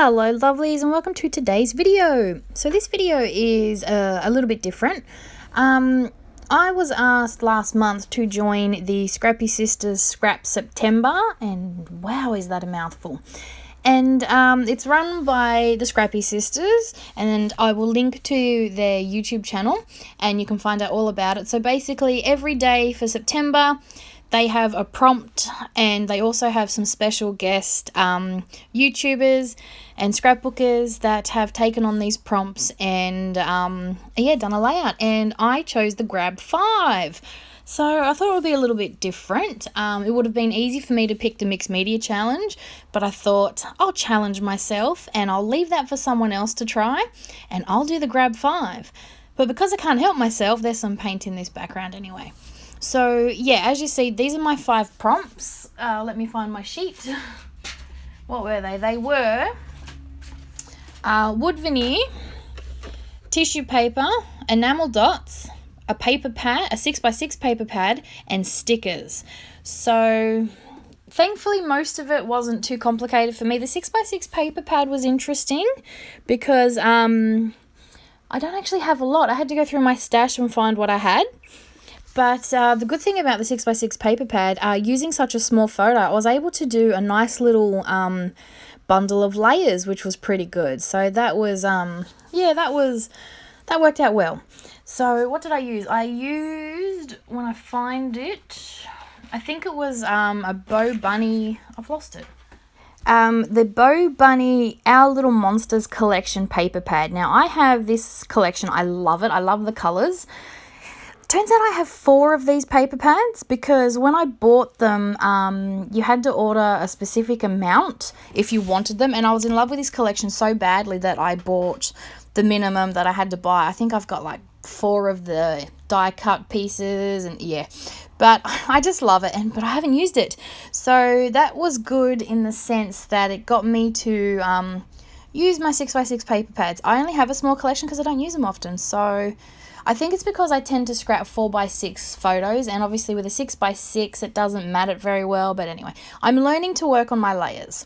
Hello lovelies and welcome to today's video. So this video is a little bit different. I was asked last month to join the Scrappy Sisters Scrap September, and wow, is that a mouthful. And it's run by the Scrappy Sisters, and I will link to their YouTube channel and you can find out all about it. So basically every day for September they have a prompt, and they also have some special guest YouTubers and scrapbookers that have taken on these prompts and done a layout, and I chose the grab 5. So I thought it would be a little bit different. It would have been easy for me to pick the mixed media challenge, but I thought I'll challenge myself and I'll leave that for someone else to try, and I'll do the grab 5. But because I can't help myself, there's some paint in this background anyway. So yeah, as you see, these are my 5 prompts. Let me find my sheet. What were they? They were wood veneer, tissue paper, enamel dots, a paper pad, a 6x6 paper pad, and stickers. So thankfully most of it wasn't too complicated for me. The 6x6 paper pad was interesting because I don't actually have a lot. I had to go through my stash and find what I had. But the good thing about the 6x6 paper pad, using such a small photo, I was able to do a nice little bundle of layers, which was pretty good. So that was, that worked out well. So what did I use? I used, when I find it, I think it was a Bow Bunny, I've lost it. The Bow Bunny Our Little Monsters collection paper pad. Now I have this collection, I love it, I love the colours. Turns out I have 4 of these paper pads because when I bought them, you had to order a specific amount if you wanted them, and I was in love with this collection so badly that I bought the minimum that I had to buy. I think I've got like 4 of the die cut pieces, and yeah, but I just love it, but I haven't used it. So that was good in the sense that it got me to use my 6x6 paper pads. I only have a small collection because I don't use them often, so I think it's because I tend to scrap 4x6 photos, and obviously with a 6x6 it doesn't mat it very well. But anyway, I'm learning to work on my layers,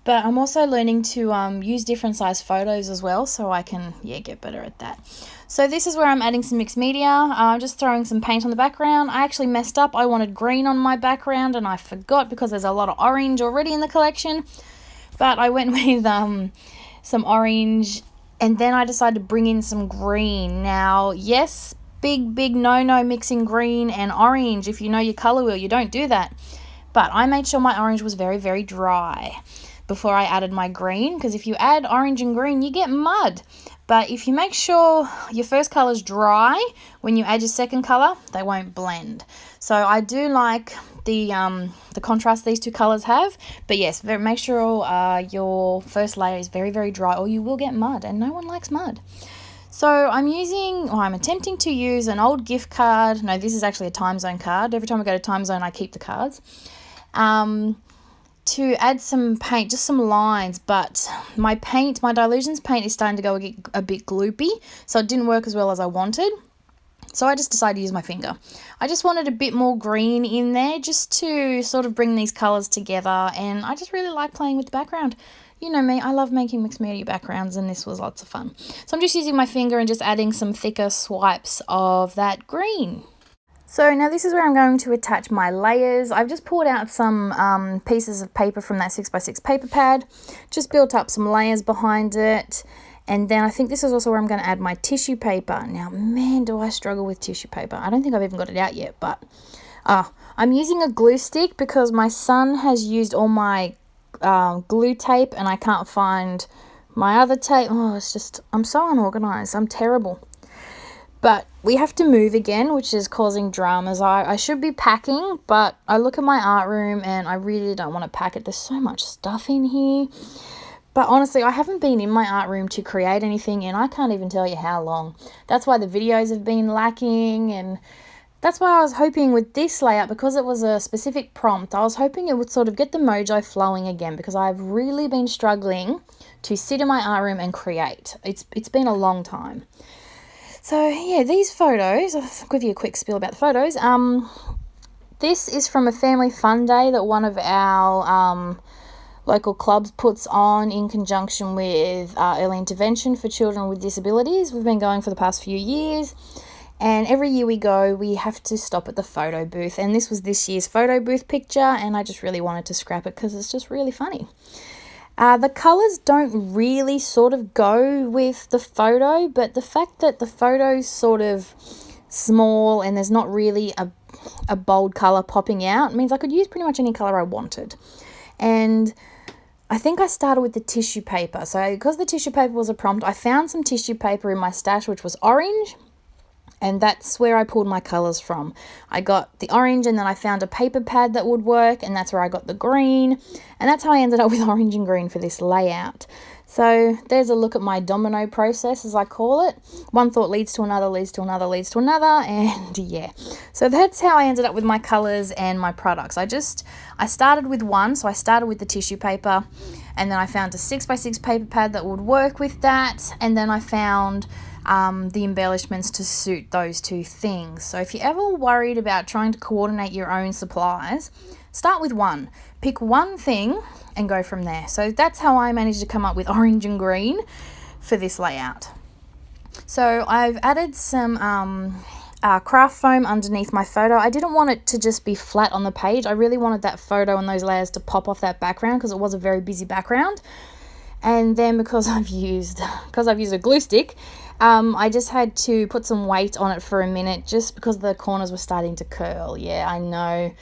but I'm also learning to use different size photos as well, so I can get better at that. So this is where I'm adding some mixed media. I'm just throwing some paint on the background. I actually messed up. I wanted green on my background and I forgot because there's a lot of orange already in the collection, but I went with some orange. And then I decided to bring in some green. Now, yes, big no-no mixing green and orange. If you know your colour wheel, you don't do that. But I made sure my orange was very, very dry before I added my green, because if you add orange and green, you get mud. But if you make sure your first colour's dry, when you add your second colour, they won't blend. So I do like the contrast these two colours have. But yes, make sure your first layer is very, very dry, or you will get mud, and no one likes mud. So I'm attempting to use an old gift card. No, this is actually a time zone card. Every time I go to time zone, I keep the cards. To add some paint, just some lines, but my Dilutions paint is starting to go a bit gloopy, so it didn't work as well as I wanted. So I just decided to use my finger. I just wanted a bit more green in there just to sort of bring these colours together, and I just really like playing with the background. You know me, I love making mixed media backgrounds, and this was lots of fun. So I'm just using my finger and just adding some thicker swipes of that green. So now this is where I'm going to attach my layers. I've just pulled out some pieces of paper from that 6x6 paper pad, just built up some layers behind it, and then I think this is also where I'm going to add my tissue paper. Now, man, do I struggle with tissue paper. I don't think I've even got it out yet, but I'm using a glue stick because my son has used all my glue tape and I can't find my other tape. Oh, it's just, I'm so unorganized. I'm terrible. But we have to move again, which is causing dramas. I should be packing, but I look at my art room and I really don't want to pack it. There's so much stuff in here. But honestly, I haven't been in my art room to create anything, and I can't even tell you how long. That's why the videos have been lacking, and that's why I was hoping with this layout, because it was a specific prompt, I was hoping it would sort of get the mojo flowing again, because I've really been struggling to sit in my art room and create. It's been a long time. So yeah, these photos, I'll give you a quick spiel about the photos. This is from a family fun day that one of our local clubs puts on in conjunction with early intervention for children with disabilities. We've been going for the past few years, and every year we go, we have to stop at the photo booth, and this was this year's photo booth picture, and I just really wanted to scrap it because it's just really funny. The colours don't really sort of go with the photo, but the fact that the photo's sort of small and there's not really a bold colour popping out means I could use pretty much any colour I wanted. And I think I started with the tissue paper. So because the tissue paper was a prompt, I found some tissue paper in my stash which was orange, and that's where I pulled my colours from. I got the orange, and then I found a paper pad that would work, and that's where I got the green, and that's how I ended up with orange and green for this layout. So there's a look at my domino process, as I call it. One thought leads to another, leads to another, leads to another, and yeah. So that's how I ended up with my colours and my products. I started with one, so I started with the tissue paper, and then I found a 6x6 paper pad that would work with that, and then I found the embellishments to suit those two things. So if you're ever worried about trying to coordinate your own supplies, start with one. Pick one thing and go from there. So that's how I managed to come up with orange and green for this layout. So I've added some craft foam underneath my photo. I didn't want it to just be flat on the page. I really wanted that photo and those layers to pop off that background because it was a very busy background. And then because I've used a glue stick, I just had to put some weight on it for a minute just because the corners were starting to curl. Yeah, I know.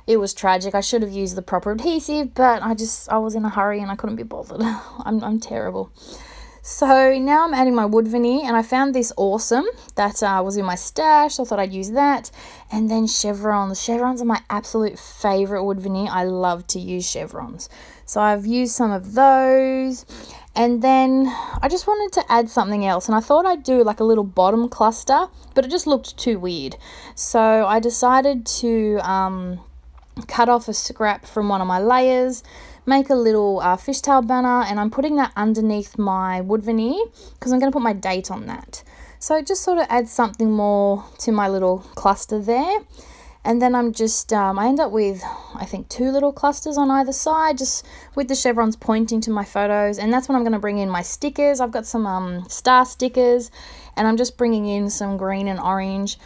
It was tragic. I should have used the proper adhesive, but I was in a hurry and I couldn't be bothered. I'm terrible. So now I'm adding my wood veneer, and I found this awesome that was in my stash, so I thought I'd use that. And then chevrons. Chevrons are my absolute favourite wood veneer. I love to use chevrons. So I've used some of those. And then I just wanted to add something else, and I thought I'd do like a little bottom cluster, but it just looked too weird. So I decided to cut off a scrap from one of my layers, make a little fishtail banner, and I'm putting that underneath my wood veneer because I'm going to put my date on that. So it just sort of adds something more to my little cluster there. And then I'm just, I end up with, I think, 2 little clusters on either side, just with the chevrons pointing to my photos. And that's when I'm going to bring in my stickers. I've got some star stickers, and I'm just bringing in some green and orange.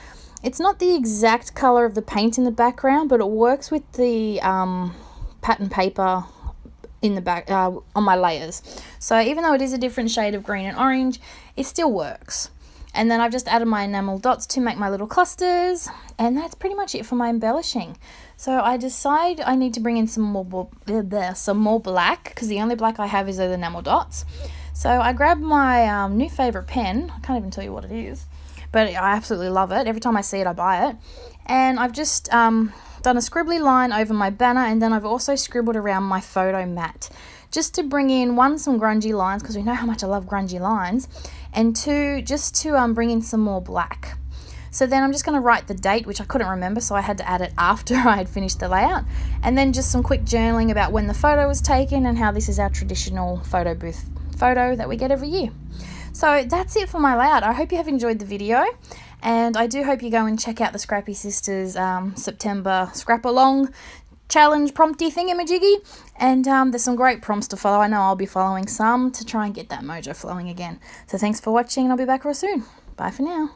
It's not the exact colour of the paint in the background, but it works with the pattern paper in the back on my layers. So even though it is a different shade of green and orange, it still works. And then I've just added my enamel dots to make my little clusters, and that's pretty much it for my embellishing. So I decide I need to bring in some more black, because the only black I have is those enamel dots. So I grabbed my new favourite pen. I can't even tell you what it is, but I absolutely love it. Every time I see it, I buy it. And I've just done a scribbly line over my banner, and then I've also scribbled around my photo mat, just to bring in, one, some grungy lines, because we know how much I love grungy lines, and 2, just to bring in some more black. So then I'm just going to write the date, which I couldn't remember, so I had to add it after I had finished the layout, and then just some quick journaling about when the photo was taken and how this is our traditional photo booth photo that we get every year. So that's it for my layout. I hope you have enjoyed the video, and I do hope you go and check out the Scrappy Sisters September Scrap Along challenge prompty thingamajiggy, and there's some great prompts to follow. I know I'll be following some to try and get that mojo flowing again. So thanks for watching, and I'll be back real soon. Bye for now.